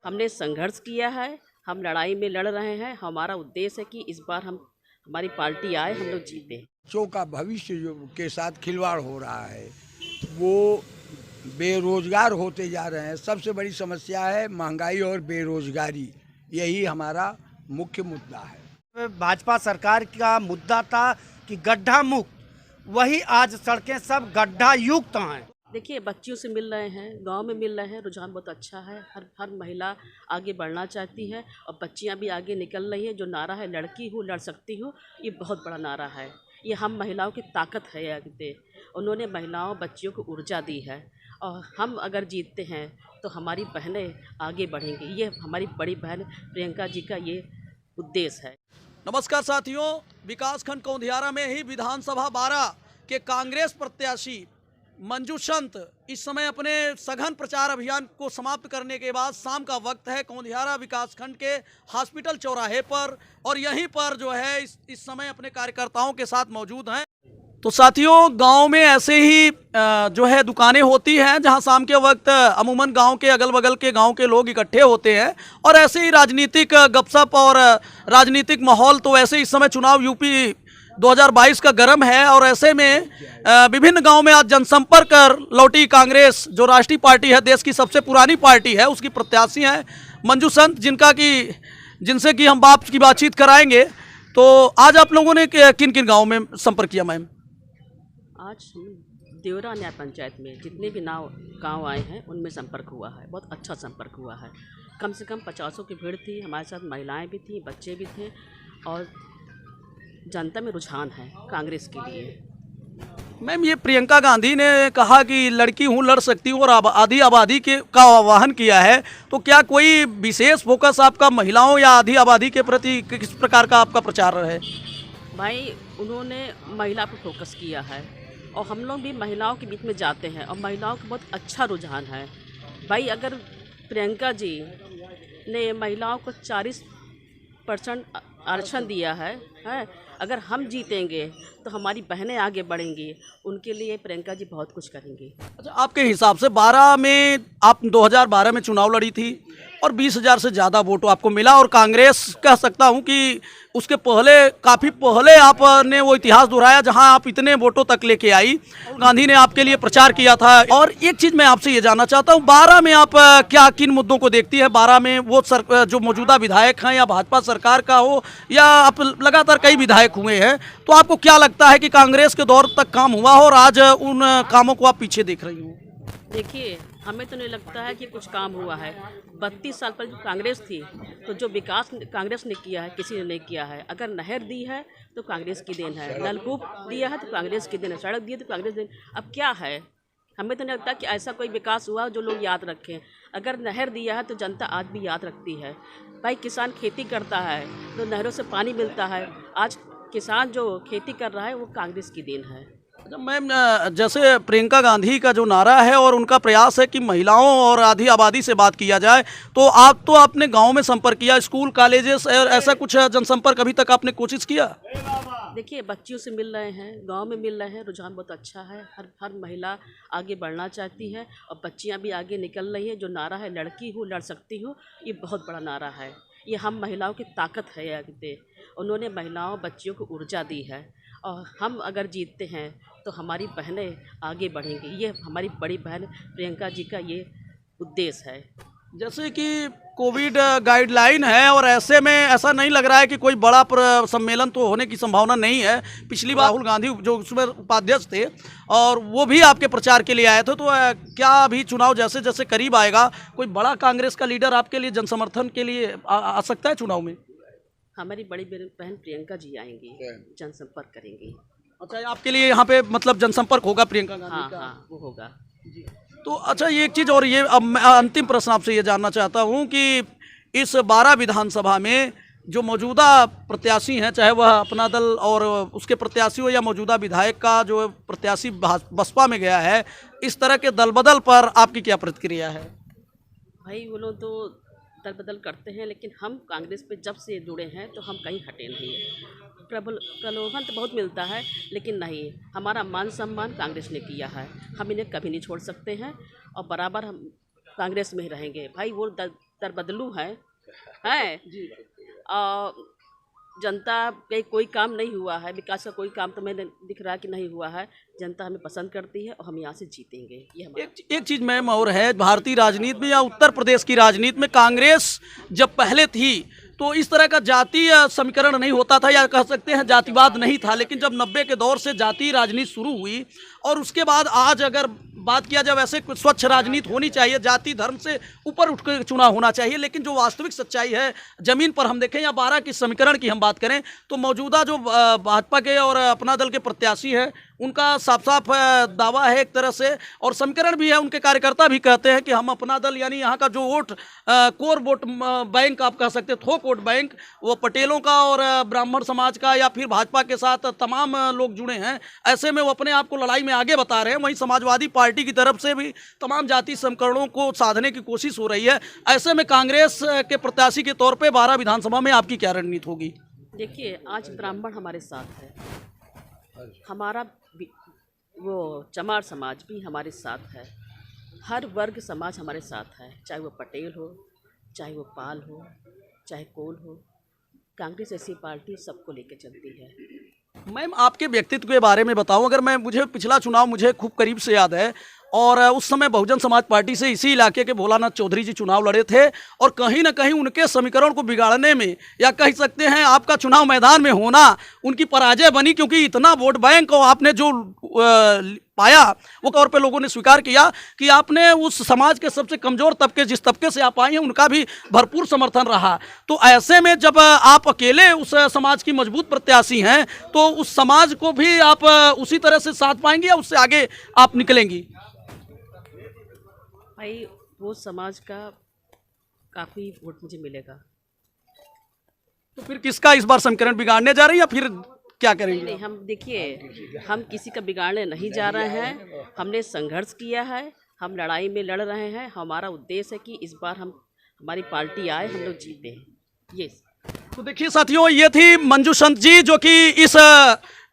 हमने संघर्ष किया है, हम लड़ाई में लड़ रहे हैं। हमारा उद्देश्य है कि इस बार हमारी पार्टी आए, हम लोग जीते। बच्चों का भविष्य जो के साथ खिलवाड़ हो रहा है, वो बेरोजगार होते जा रहे हैं। सबसे बड़ी समस्या है महंगाई और बेरोजगारी, यही हमारा मुख्य मुद्दा है। भाजपा सरकार का मुद्दा था कि गड्ढा मुक्त, वही आज सड़कें सब गड्ढा युक्त हैं। देखिए, बच्चियों से मिल रहे हैं, गांव में मिल रहे हैं, रुझान बहुत अच्छा है। हर महिला आगे बढ़ना चाहती है और बच्चियां भी आगे निकल रही हैं। जो नारा है लड़की हूँ लड़ सकती हूँ, ये बहुत बड़ा नारा है। ये हम महिलाओं की ताकत है। आगे उन्होंने महिलाओं बच्चियों को ऊर्जा दी है और हम अगर जीतते हैं तो हमारी बहनें आगे बढ़ेंगी। ये हमारी बड़ी बहन प्रियंका जी का ये उद्देश्य है। नमस्कार साथियों, विकासखंड कौंधियारा में ही विधानसभा 12 के कांग्रेस प्रत्याशी मंजू संत इस समय अपने सघन प्रचार अभियान को समाप्त करने के बाद शाम का वक्त है। कौंधियारा विकासखंड के हॉस्पिटल चौराहे पर और यहीं पर जो है इस समय अपने कार्यकर्ताओं के साथ मौजूद हैं। तो साथियों, गांव में ऐसे ही जो है दुकानें होती हैं जहां शाम के वक्त अमूमन गांव के अगल बगल के गांव के लोग इकट्ठे होते हैं और ऐसे ही राजनीतिक गपशप और राजनीतिक माहौल। तो ऐसे इस समय चुनाव यूपी 2022 का गर्म है और ऐसे में विभिन्न गांव में आज जनसंपर्क कर लौटी कांग्रेस, जो राष्ट्रीय पार्टी है, देश की सबसे पुरानी पार्टी है, उसकी प्रत्याशी हैं मंजू संत, जिनसे कि हम बाप की बातचीत कराएंगे। तो आज आप लोगों ने किन किन गाँव में संपर्क किया मैम? आज देवरा न्याय पंचायत में जितने भी गांव आए हैं उनमें संपर्क हुआ है। बहुत अच्छा संपर्क हुआ है। कम से कम 50 की भीड़ थी। हमारे साथ महिलाएं भी थी, बच्चे भी थे और जनता में रुझान है कांग्रेस के लिए। मैम, ये प्रियंका गांधी ने कहा कि लड़की हूँ लड़ सकती हूँ और आधी आबादी का आह्वान किया है, तो क्या कोई विशेष फोकस आपका महिलाओं या आधी आबादी के प्रति किस प्रकार का आपका प्रचार है? भाई, उन्होंने महिला पर फोकस किया है और हम लोग भी महिलाओं के बीच में जाते हैं और महिलाओं का बहुत अच्छा रुझान है। भाई, अगर प्रियंका जी ने महिलाओं को 40% आरक्षण दिया है, अगर हम जीतेंगे तो हमारी बहनें आगे बढ़ेंगी। उनके लिए प्रियंका जी बहुत कुछ करेंगी। अच्छा, आपके हिसाब से 12 में आप 2012 में चुनाव लड़ी थी और 20,000 से ज़्यादा वोट आपको मिला और कांग्रेस कह सकता हूं कि उसके पहले, काफ़ी पहले आपने वो इतिहास दोहराया जहां आप इतने वोटों तक लेके आई। गांधी ने आपके लिए प्रचार किया था। और एक चीज़ मैं आपसे ये जानना चाहता हूं, 12 में आप क्या किन मुद्दों को देखती है? 12 में वो जो मौजूदा विधायक हैं या भाजपा सरकार का हो या आप लगातार कई विधायक हुए हैं, तो आपको क्या लगता है कि कांग्रेस के दौर तक काम हुआ और आज उन कामों को आप पीछे देख रही हो? देखिए, हमें तो नहीं लगता है कि कुछ काम हुआ है। 32 साल पर जो कांग्रेस थी, तो जो विकास कांग्रेस ने किया है किसी ने नहीं किया है। अगर नहर दी है तो कांग्रेस की देन है, नलकूप दिया है तो कांग्रेस की देन है, सड़क दी है तो कांग्रेस देन। अब क्या है, हमें तो नहीं लगता कि ऐसा कोई विकास हुआ जो लोग याद रखें। अगर नहर दिया है तो जनता आज भी याद रखती है। भाई, किसान खेती करता है तो नहरों से पानी मिलता है। आज किसान जो खेती कर रहा है वो कांग्रेस की देन है। मैम, जैसे प्रियंका गांधी का जो नारा है और उनका प्रयास है कि महिलाओं और आधी आबादी से बात किया जाए, तो आपने गांव में संपर्क किया, स्कूल कॉलेजेस ऐसा कुछ जनसंपर्क अभी तक आपने कोशिश किया? देखिए, बच्चियों से मिल रहे हैं, गांव में मिल रहे हैं, रुझान बहुत अच्छा है। हर महिला आगे बढ़ना चाहती है और बच्चियां भी आगे निकल रही हैं। जो नारा है लड़की हूँ लड़ सकती हूँ, ये बहुत बड़ा नारा है। ये हम महिलाओं की ताकत है। आगे उन्होंने महिलाओं बच्चियों को ऊर्जा दी है और हम अगर जीतते हैं तो हमारी बहनें आगे बढ़ेंगी। ये हमारी बड़ी बहन प्रियंका जी का ये उद्देश्य है। जैसे कि कोविड गाइडलाइन है और ऐसे में ऐसा नहीं लग रहा है कि कोई बड़ा सम्मेलन तो होने की संभावना नहीं है। पिछली बार राहुल गांधी जो उसमें उपाध्यक्ष थे और वो भी आपके प्रचार के लिए आए थे, तो क्या अभी चुनाव जैसे जैसे करीब आएगा कोई बड़ा कांग्रेस का लीडर आपके लिए जनसमर्थन के लिए आ सकता है चुनाव में? हमारी बड़ी बहन प्रियंका जी आएंगी, जनसंपर्क करेंगी। अच्छा, आपके लिए यहाँ पे मतलब जनसंपर्क होगा प्रियंका गांधी का? हाँ, वो होगा जी। तो अच्छा, ये एक चीज़ और, ये अब मैं अंतिम प्रश्न आपसे ये जानना चाहता हूँ कि इस 12 विधानसभा में जो मौजूदा प्रत्याशी हैं, चाहे वह अपना दल और उसके प्रत्याशी हो या मौजूदा विधायक का जो प्रत्याशी बसपा में गया है, इस तरह के दल बदल पर आपकी क्या प्रतिक्रिया है? भाई, वो लोग तो दल बदल करते हैं, लेकिन हम कांग्रेस पे जब से जुड़े हैं तो हम कहीं हटे नहीं हैं। प्रलोभन तो बहुत मिलता है, लेकिन नहीं, हमारा मान सम्मान कांग्रेस ने किया है। हम इन्हें कभी नहीं छोड़ सकते हैं और बराबर हम कांग्रेस में ही रहेंगे। भाई, वो तरबदलू हैं जनता के कोई काम नहीं हुआ है, विकास का कोई काम तो मैंने दिख रहा है कि नहीं हुआ है। जनता हमें पसंद करती है और हम यहाँ से जीतेंगे। ये हमारा एक चीज मैम और है, भारतीय राजनीति में या उत्तर प्रदेश की राजनीति में कांग्रेस जब पहले थी तो इस तरह का जातीय समीकरण नहीं होता था, या कह सकते हैं जातिवाद नहीं था। लेकिन जब 90 के दौर से जातीय राजनीति शुरू हुई और उसके बाद आज अगर बात किया जाए, वैसे स्वच्छ राजनीति होनी चाहिए, जाति धर्म से ऊपर उठकर चुनाव होना चाहिए। लेकिन जो वास्तविक सच्चाई है ज़मीन पर हम देखें या 12 की समीकरण की हम बात करें तो मौजूदा जो भाजपा के और अपना दल के प्रत्याशी है उनका साफ साफ दावा है एक तरह से, और समीकरण भी है, उनके कार्यकर्ता भी कहते हैं कि हम अपना दल यानी यहाँ का जो वोट कोर वोट बैंक आप कह सकते हैं, थोक वोट बैंक, वो पटेलों का और ब्राह्मण समाज का या फिर भाजपा के साथ तमाम लोग जुड़े हैं। ऐसे में वो अपने आप को लड़ाई में आगे बता रहे हैं। वहीं समाजवादी पार्टी की तरफ से भी तमाम जाति समीकरणों को साधने की कोशिश हो रही है। ऐसे में कांग्रेस के प्रत्याशी के तौर पर 12 विधानसभा में आपकी क्या रणनीति होगी? देखिए, आज ब्राह्मण हमारे साथ है, हमारा वो चमार समाज भी हमारे साथ है, हर वर्ग समाज हमारे साथ है, चाहे वो पटेल हो, चाहे वो पाल हो, चाहे कोल हो। कांग्रेस ऐसी पार्टी सबको लेकर चलती है। मैम, आपके व्यक्तित्व के बारे में बताऊं, अगर मैं मुझे पिछला चुनाव मुझे खूब करीब से याद है, और उस समय बहुजन समाज पार्टी से इसी इलाके के भोलानाथ चौधरी जी चुनाव लड़े थे, और कहीं ना कहीं उनके समीकरण को बिगाड़ने में या कह सकते हैं आपका चुनाव मैदान में होना उनकी पराजय बनी, क्योंकि इतना वोट बैंक और आपने जो पाया वो तौर पे लोगों ने स्वीकार किया कि आपने उस समाज के सबसे कमज़ोर तबके, जिस तबके से आप आई हैं, उनका भी भरपूर समर्थन रहा। तो ऐसे में जब आप अकेले उस समाज की मजबूत प्रत्याशी हैं तो उस समाज को भी आप उसी तरह से साथ पाएंगी या उससे आगे आप निकलेंगी? भाई, वो समाज का काफ़ी वोट मुझे मिलेगा। तो फिर किसका इस बार समीकरण बिगाड़ने जा रही है या फिर क्या करेंगे? नहीं, हम देखिए, हम किसी का बिगाड़ने नहीं जा रहे हैं। हमने संघर्ष किया है, हम लड़ाई में लड़ रहे हैं। हमारा उद्देश्य है कि इस बार हमारी पार्टी आए, हम लोग जीते। ये तो देखिए साथियों, ये थी मंजू संत जी जो कि इस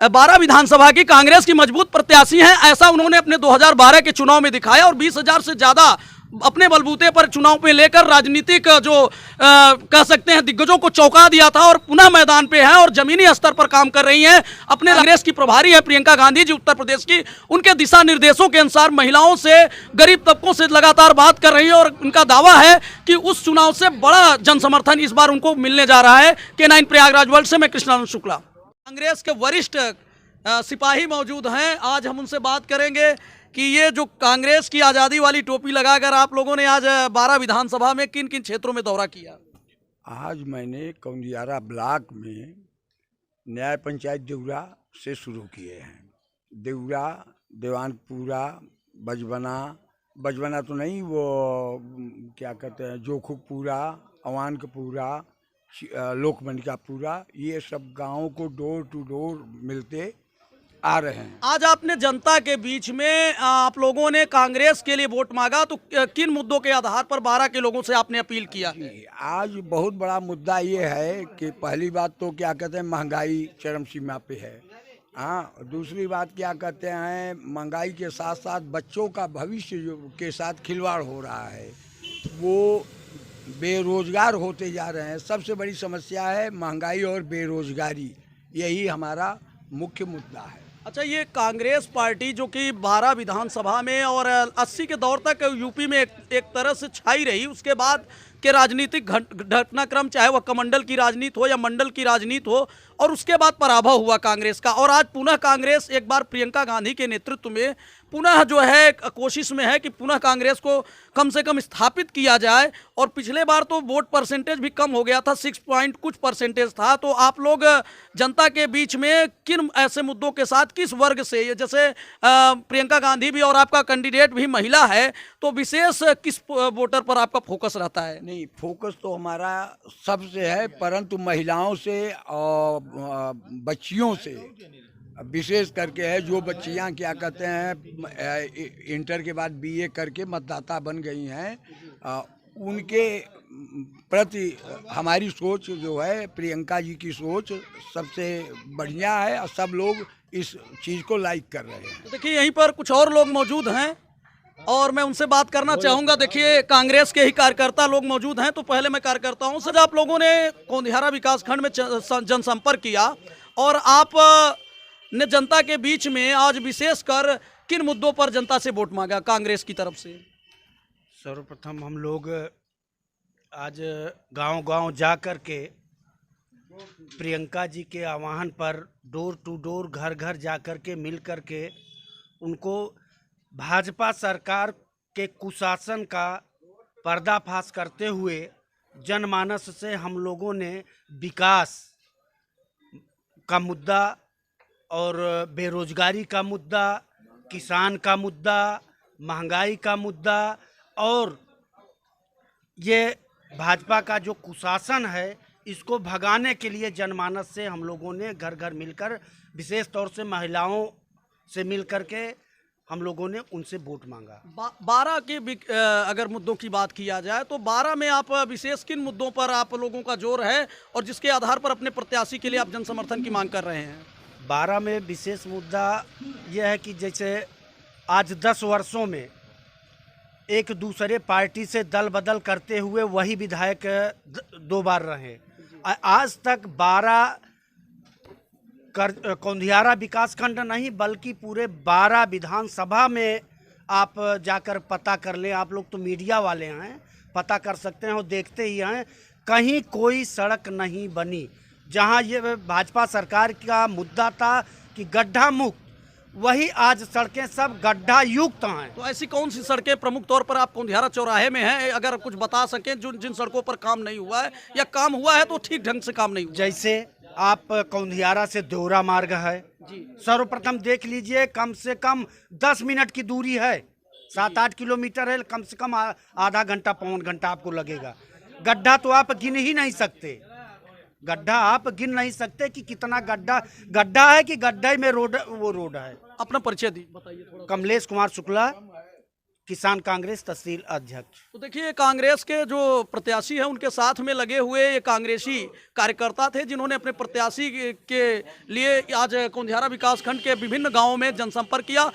12 विधानसभा की कांग्रेस की मजबूत प्रत्याशी हैं। ऐसा उन्होंने अपने 2012 के चुनाव में दिखाया और 20,000 से ज़्यादा अपने बलबूते पर चुनाव में लेकर राजनीतिक जो कह सकते हैं दिग्गजों को चौंका दिया था, और पुनः मैदान पे हैं और जमीनी स्तर पर काम कर रही हैं। अपने कांग्रेस की प्रभारी है प्रियंका गांधी जी उत्तर प्रदेश की, उनके दिशा निर्देशों के अनुसार महिलाओं से, गरीब तबकों से लगातार बात कर रही है, और उनका दावा है कि उस चुनाव से बड़ा जन समर्थन इस बार उनको मिलने जा रहा है। K9 प्रयागराज वर्ल्ड से मैं कृष्णानंद शुक्ला। कांग्रेस के वरिष्ठ सिपाही मौजूद हैं, आज हम उनसे बात करेंगे कि ये जो कांग्रेस की आज़ादी वाली टोपी लगाकर आप लोगों ने आज 12 विधानसभा में किन किन क्षेत्रों में दौरा किया? आज मैंने कौंदियारा ब्लॉक में न्याय पंचायत देवरा से शुरू किए हैं। देवरा, देवानपुरा, बजबना तो नहीं, वो क्या कहते हैं, जोखुपुरा, अवानकपुरा, लोकमनिकापुरा, ये सब गाँव को डोर टू डोर मिलते आ रहे हैं। आज आपने जनता के बीच में आप लोगों ने कांग्रेस के लिए वोट मांगा, तो किन मुद्दों के आधार पर 12 के लोगों से आपने अपील किया? आज बहुत बड़ा मुद्दा ये है कि पहली बात तो क्या कहते हैं, महंगाई चरम सीमा पे है। हाँ, दूसरी बात क्या कहते हैं, महंगाई के साथ साथ बच्चों का भविष्य जो के साथ खिलवाड़ हो रहा है, वो बेरोजगार होते जा रहे हैं। सबसे बड़ी समस्या है महंगाई और बेरोजगारी, यही हमारा मुख्य मुद्दा है। अच्छा, ये कांग्रेस पार्टी जो कि 12 विधानसभा में और 80 के दौर तक यूपी में एक तरह से छाई रही, उसके बाद के राजनीतिक घटनाक्रम, चाहे वह कमंडल की राजनीति हो या मंडल की राजनीति हो, और उसके बाद पराभव हुआ कांग्रेस का, और आज पुनः कांग्रेस एक बार प्रियंका गांधी के नेतृत्व में पुनः जो है कोशिश में है कि पुनः कांग्रेस को कम से कम स्थापित किया जाए। और पिछले बार तो वोट परसेंटेज भी कम हो गया था, 6 पॉइंट कुछ परसेंटेज था। तो आप लोग जनता के बीच में किन ऐसे मुद्दों के साथ, किस वर्ग से, ये जैसे प्रियंका गांधी भी और आपका कैंडिडेट भी महिला है, तो विशेष किस वोटर पर आपका फोकस रहता है? नहीं, फोकस तो हमारा सबसे है, परंतु महिलाओं से और बच्चियों से विशेष करके है। जो बच्चियां क्या कहते हैं इंटर के बाद BA करके मतदाता बन गई हैं, उनके प्रति हमारी सोच जो है, प्रियंका जी की सोच सबसे बढ़िया है और सब लोग इस चीज़ को लाइक कर रहे हैं। तो देखिए, यहीं पर कुछ और लोग मौजूद हैं, और मैं उनसे बात करना चाहूंगा। देखिए, कांग्रेस के ही कार्यकर्ता लोग मौजूद हैं, तो पहले मैं कार्यकर्ताओं से, आप लोगों ने कौंधियारा विकास खंड में जनसंपर्क किया और आप ने जनता के बीच में आज विशेषकर किन मुद्दों पर जनता से वोट मांगा कांग्रेस की तरफ से? सर्वप्रथम हम लोग आज गांव-गांव जा कर के प्रियंका जी के आह्वान पर डोर टू डोर, घर घर जा कर के मिल कर के उनको भाजपा सरकार के कुशासन का पर्दाफाश करते हुए जनमानस से हम लोगों ने विकास का मुद्दा और बेरोजगारी का मुद्दा, किसान का मुद्दा, महंगाई का मुद्दा और ये भाजपा का जो कुशासन है इसको भगाने के लिए जनमानस से हम लोगों ने घर घर मिलकर, विशेष तौर से महिलाओं से मिलकर के हम लोगों ने उनसे वोट मांगा। 12 के अगर मुद्दों की बात किया जाए तो 12 में आप विशेष किन मुद्दों पर आप लोगों का जोर है और जिसके आधार पर अपने प्रत्याशी के लिए आप जन समर्थन की मांग कर रहे हैं? 12 में विशेष मुद्दा यह है कि जैसे आज 10 वर्षों में एक दूसरे पार्टी से दल बदल करते हुए वही विधायक 2 बार रहे। आज तक 12 कौंधियारा विकास खंड नहीं बल्कि पूरे 12 विधानसभा में आप जाकर पता कर लें। आप लोग तो मीडिया वाले हैं, पता कर सकते हैं और देखते ही हैं, कहीं कोई सड़क नहीं बनी। जहां ये भाजपा सरकार का मुद्दा था कि गड्ढा मुक्त, वही आज सड़कें सब गड्ढा युक्त हैं। तो ऐसी कौन सी सड़कें प्रमुख तौर पर आप कौंधियारा चौराहे में हैं, अगर कुछ बता सकें, जिन सड़कों पर काम नहीं हुआ है या काम हुआ है तो ठीक ढंग से काम नहीं हुआ? जैसे आप कौंधियारा से देवरा मार्ग है जी, सर्वप्रथम देख लीजिए, कम से कम 10 मिनट की दूरी है, 7-8 किलोमीटर है, कम से कम आधा घंटा पौन घंटा आपको लगेगा। गड्ढा तो आप गिन ही नहीं सकते, गड्ढा आप गिन नहीं सकते कि कितना गड्ढा है कि गड्ढे में रोड है। अपना परिचय दी बताइए थोड़ा। कमलेश कुमार शुक्ला, किसान कांग्रेस तहसील अध्यक्ष। तो देखिए, कांग्रेस के जो प्रत्याशी हैं उनके साथ में लगे हुए ये कांग्रेसी कार्यकर्ता थे जिन्होंने अपने प्रत्याशी के लिए आज कौंधियारा विकास खंड के विभिन्न गाँवों में जनसंपर्क किया।